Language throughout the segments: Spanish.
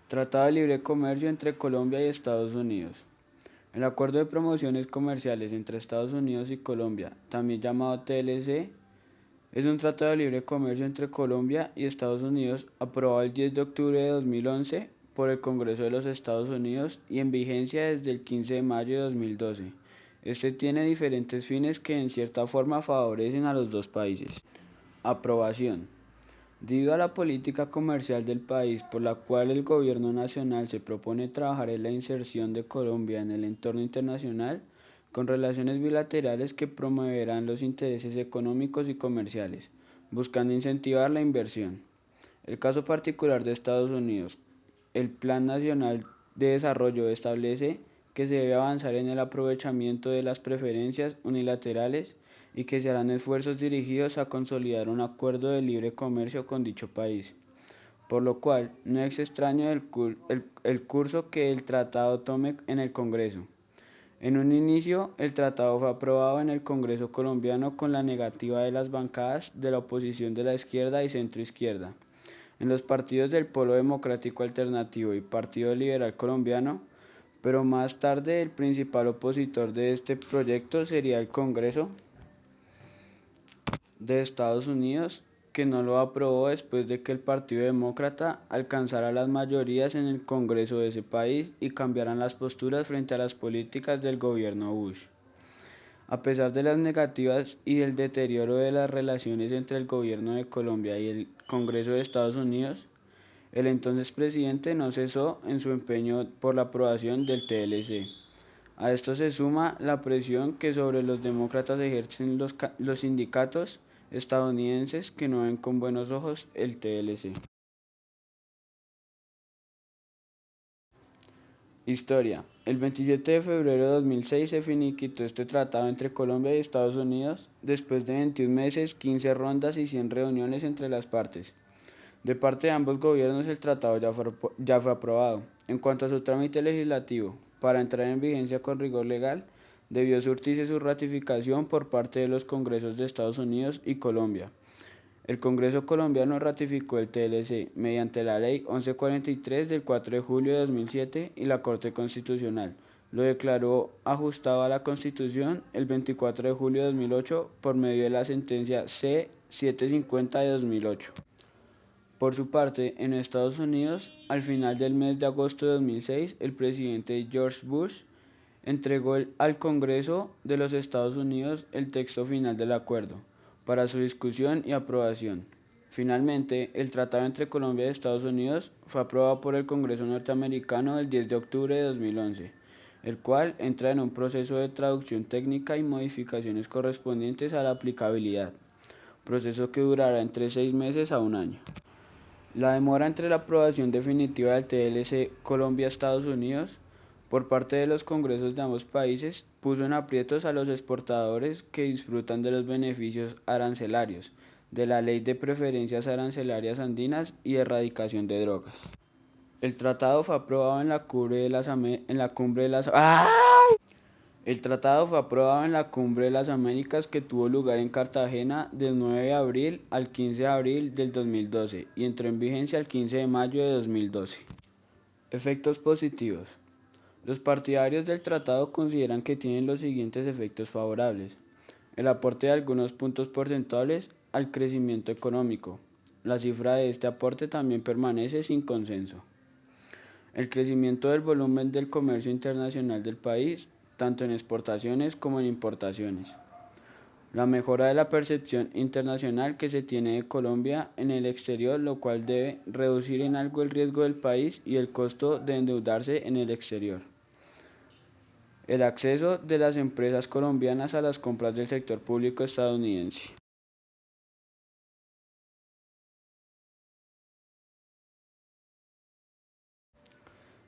Tratado de Libre Comercio entre Colombia y Estados Unidos. El Acuerdo de Promociones Comerciales entre Estados Unidos y Colombia, también llamado TLC, es un tratado de libre comercio entre Colombia y Estados Unidos aprobado el 10 de octubre de 2011 por el Congreso de los Estados Unidos y en vigencia desde el 15 de mayo de 2012. Este tiene diferentes fines que en cierta forma favorecen a los dos países. Aprobación. Debido a la política comercial del país por la cual el gobierno nacional se propone trabajar en la inserción de Colombia en el entorno internacional, con relaciones bilaterales que promoverán los intereses económicos y comerciales, buscando incentivar la inversión. El caso particular de Estados Unidos, el Plan Nacional de Desarrollo establece que se debe avanzar en el aprovechamiento de las preferencias unilaterales y que se harán esfuerzos dirigidos a consolidar un acuerdo de libre comercio con dicho país, por lo cual no es extraño el curso que el tratado tome en el Congreso. En un inicio, el tratado fue aprobado en el Congreso colombiano con la negativa de las bancadas de la oposición de la izquierda y centroizquierda. En los partidos del Polo Democrático Alternativo y Partido Liberal Colombiano, pero más tarde el principal opositor de este proyecto sería el Congreso de Estados Unidos, que no lo aprobó después de que el Partido Demócrata alcanzara las mayorías en el Congreso de ese país y cambiaran las posturas frente a las políticas del gobierno Bush. A pesar de las negativas y del deterioro de las relaciones entre el gobierno de Colombia y el Congreso de Estados Unidos, el entonces presidente no cesó en su empeño por la aprobación del TLC. A esto se suma la presión que sobre los demócratas ejercen los sindicatos estadounidenses que no ven con buenos ojos el TLC. Historia. El 27 de febrero de 2006 se finiquitó este tratado entre Colombia y Estados Unidos después de 21 meses, 15 rondas y 100 reuniones entre las partes. De parte de ambos gobiernos el tratado ya fue aprobado. En cuanto a su trámite legislativo, para entrar en vigencia con rigor legal, debió surtirse su ratificación por parte de los Congresos de Estados Unidos y Colombia. El Congreso colombiano ratificó el TLC mediante la Ley 1143 del 4 de julio de 2007 y la Corte Constitucional lo declaró ajustado a la Constitución el 24 de julio de 2008 por medio de la sentencia C-750 de 2008. Por su parte, en Estados Unidos, al final del mes de agosto de 2006, el presidente George Bush entregó al Congreso de los Estados Unidos el texto final del acuerdo para su discusión y aprobación. Finalmente, el tratado entre Colombia y Estados Unidos fue aprobado por el Congreso norteamericano el 10 de octubre de 2011, el cual entra en un proceso de traducción técnica y modificaciones correspondientes a la aplicabilidad, proceso que durará entre 6 meses a un año. La demora entre la aprobación definitiva del TLC Colombia-Estados Unidos por parte de los congresos de ambos países puso en aprietos a los exportadores que disfrutan de los beneficios arancelarios de la Ley de Preferencias Arancelarias Andinas y Erradicación de Drogas. El tratado fue aprobado en la cumbre de las El tratado fue aprobado en la Cumbre de las Américas que tuvo lugar en Cartagena del 9 de abril al 15 de abril del 2012 y entró en vigencia el 15 de mayo de 2012. Efectos positivos. Los partidarios del tratado consideran que tienen los siguientes efectos favorables: el aporte de algunos puntos porcentuales al crecimiento económico. La cifra de este aporte también permanece sin consenso. El crecimiento del volumen del comercio internacional del país, tanto en exportaciones como en importaciones. La mejora de la percepción internacional que se tiene de Colombia en el exterior, lo cual debe reducir en algo el riesgo del país y el costo de endeudarse en el exterior. El acceso de las empresas colombianas a las compras del sector público estadounidense.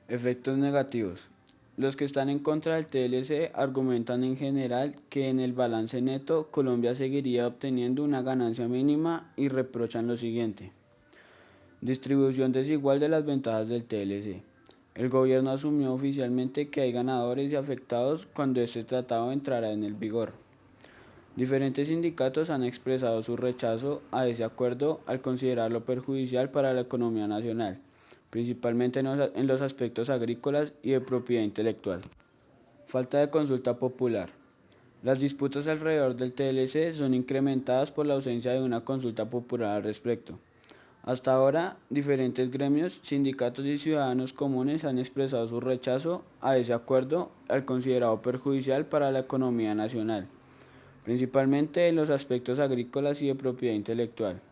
Efectos negativos. Los que están en contra del TLC argumentan en general que en el balance neto Colombia seguiría obteniendo una ganancia mínima y reprochan lo siguiente: distribución desigual de las ventajas del TLC. El gobierno asumió oficialmente que hay ganadores y afectados cuando este tratado entrará en el vigor. Diferentes sindicatos han expresado su rechazo a ese acuerdo al considerarlo perjudicial para la economía nacional, principalmente en los aspectos agrícolas y de propiedad intelectual. Falta de consulta popular. Las disputas alrededor del TLC son incrementadas por la ausencia de una consulta popular al respecto. Hasta ahora, diferentes gremios, sindicatos y ciudadanos comunes han expresado su rechazo a ese acuerdo al considerado perjudicial para la economía nacional, principalmente en los aspectos agrícolas y de propiedad intelectual.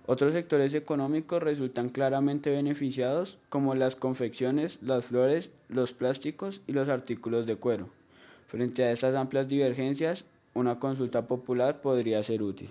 Otros sectores económicos resultan claramente beneficiados, como las confecciones, las flores, los plásticos y los artículos de cuero. Frente a estas amplias divergencias, una consulta popular podría ser útil.